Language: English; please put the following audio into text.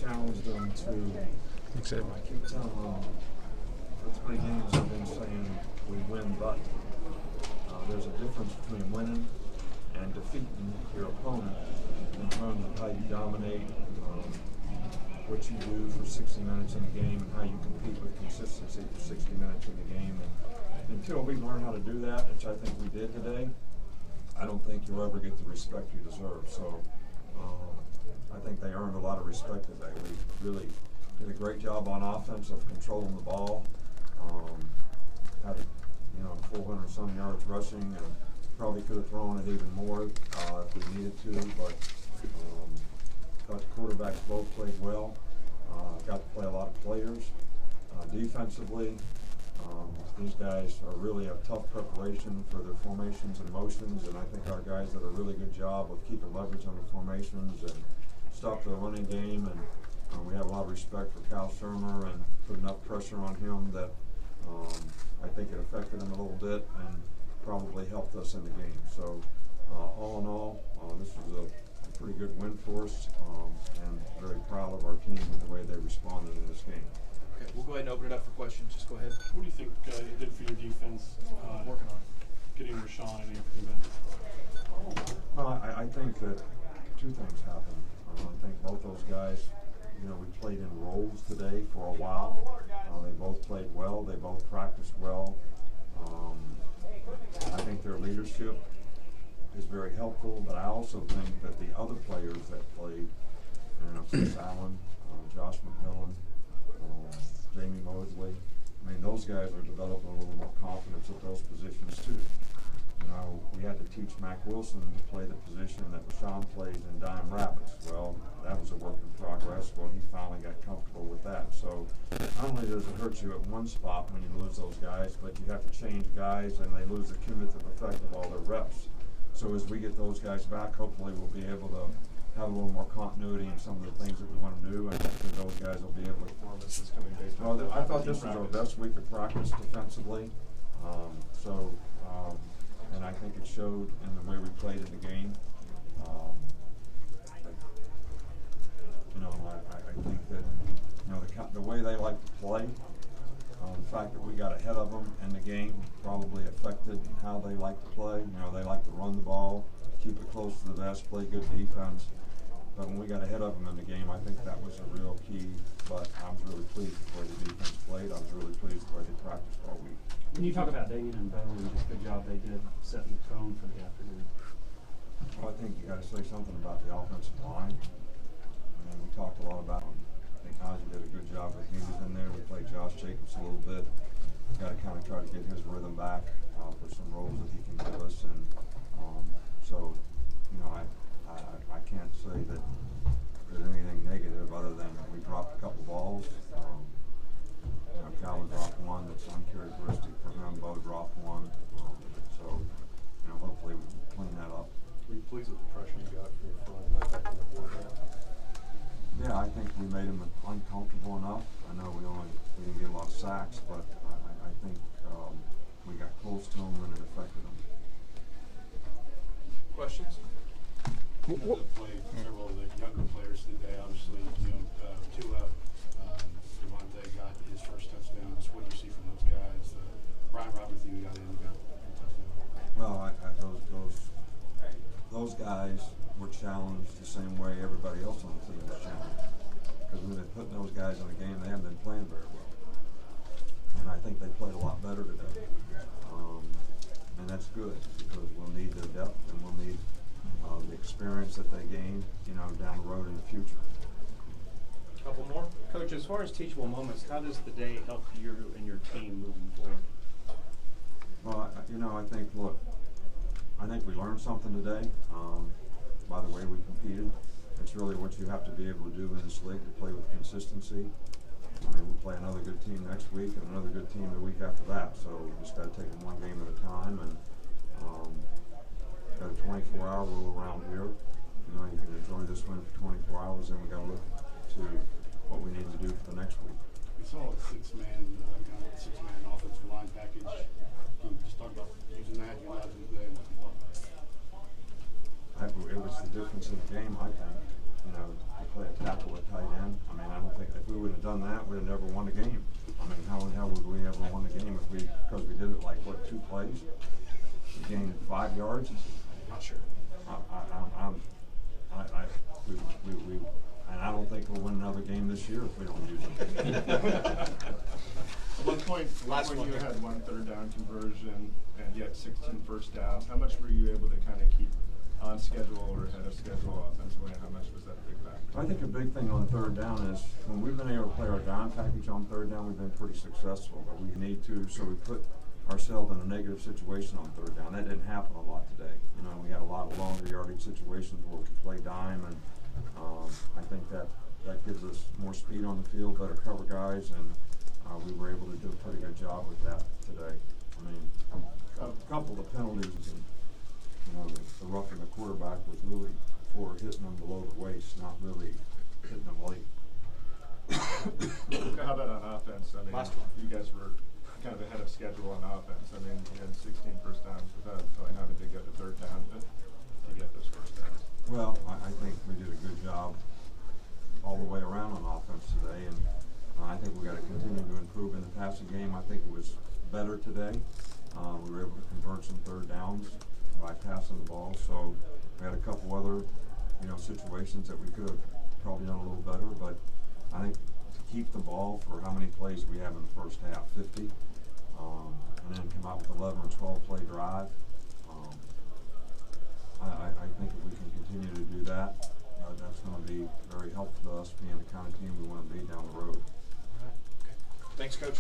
challenged them to, Nick Saban. I keep telling them, for 3 games I've been saying we win, but there's a difference between winning and defeating your opponent in terms of how you dominate, what you do for 60 minutes in the game, and how you compete with consistency for 60 minutes in the game. And until we learn how to do that, which I think we did today, I don't think you'll ever get the respect you deserve. So I think they earned a lot of respect today. We really did a great job on offense of controlling the ball. Had 400 some yards rushing, and probably could have thrown it even more if we needed to. But thought the quarterbacks both played well. Got to play a lot of players. Defensively, these guys are really a tough preparation for their formations and motions, and I think our guys did a really good job of keeping leverage on the formations and stop the running game. And we have a lot of respect for Kyle Shermer and put enough pressure on him that I think it affected him a little bit and probably helped us in the game. So all in all, this was a pretty good win for us, and very proud of our team and the way they responded in this game. Okay, we'll go ahead and open it up for questions. Just go ahead. What do you think it did for your defense? Working on getting Rashawn and Anthony. Well, I think that 2 things happened. I think both those guys, we played in roles today for a while. They both played well. They both practiced well. I think their leadership is very helpful, but I also think that the other players that played, Chris Allen, Josh McMillan, Jamie Mosley, those guys are developing a little more confidence at those positions too. We had to teach Mac Wilson to play the position that Rashawn plays in Dime Rabbits. Well, that was a work in progress. Well, he finally got comfortable with that. So not only does it hurt you at one spot when you lose those guys, but you have to change guys and they lose the cumulative effect of all their reps. So as we get those guys back, hopefully we'll be able to have a little more continuity in some of the things that we want to do, and hopefully those guys will be able to. Performances coming based on. Well, I thought this was our best week of practice defensively. And I think it showed in the way we played in the game. I think that the way they like to play, the fact that we got ahead of them in the game probably affected how they like to play. They like to run the ball, keep it close to the vest, play good defense. But when we got ahead of them in the game, I think that was a real key. But I was really pleased with the way the defense played. I was really pleased with the way they practiced all week. When you talk about Damien and Bo and just good job they did setting the tone for the afternoon. Well, I think you got to say something about the offensive line. We talked a lot about them. I think Najee did a good job with he was in there. We played Josh Jacobs a little bit. Got to kind of try to get his rhythm back for some roles that he can give us. And I can't say that there's anything negative other than we dropped a couple balls. Calvin dropped one that's uncharacteristic for him. Bo dropped one. Hopefully we can clean that up. Were you pleased with the pressure you got from your front back on the board there? Yeah, I think we made him uncomfortable enough. I know we didn't get a lot of sacks, but I think we got close to him and it affected him. Questions? You got to play several of the younger players today. Obviously, Tua, Devontae got his first touchdown. What do you see from those guys? Brian Robinson got in, got a touchdown. Well, those guys were challenged the same way everybody else on the team was challenged. Because when they're putting those guys in the game, they haven't been playing very well. And I think they played a lot better today. And that's good because we'll need their depth and we'll need the experience that they gain, down the road in the future. Couple more? Coach, as far as teachable moments, how does the day help you and your team moving forward? Well, I think we learned something today by the way we competed. It's really what you have to be able to do in this league to play with consistency. We'll play another good team next week and another good team the week after that. So we just got to take it one game at a time, and got a 24-hour rule around here. You can enjoy this win for 24 hours, then we got to look to what we need to do for the next week. We saw a six-man offensive line package. Can you just talk about using that, utilizing it today? It was the difference in the game, I think. you know, to play a tackle at tight end. I mean, I don't think if we would have done that, we'd have never won the game. I mean, how in hell would we ever won the game because we did it like, what, 2 plays? We gained 5 yards? Not sure. And I don't think we'll win another game this year if we don't use it. At one point Last one. you had 1 third down conversion and you had 16 first downs. How much were you able to kind of keep on schedule or ahead of schedule offensively, and how much was that a big factor? I think a big thing on third down is when we've been able to play our down package on third down, we've been pretty successful. But we need to, so we put ourselves in a negative situation on third down. That didn't happen a lot today. You know, we had a lot of longer yardage situations where we could play dime, and I think that gives us more speed on the field, better cover guys, and we were able to do a pretty good job with that today. I mean, a couple of the penalties, and, you know, the roughing the quarterback was really for hitting them below the waist, not really hitting them late. How about on offense? I mean, Last one. you guys were kind of ahead of schedule on offense. I mean, you had 16 first downs without really having to get to third down to get those first downs. Well, I think we did a good job all the way around on offense today, and I think we got to continue to improve in the passing game. I think it was better today. We were able to convert some third downs by passing the ball. So we had a couple other, you know, situations that we could have probably done a little better. But I think to keep the ball for how many plays we have in the first half, 50, and then come out with 11 or 12 play drive. I think if we can continue to do that, that's going to be very helpful to us being the kind of team we want to be down the road. All right. Okay. Thanks, Coach.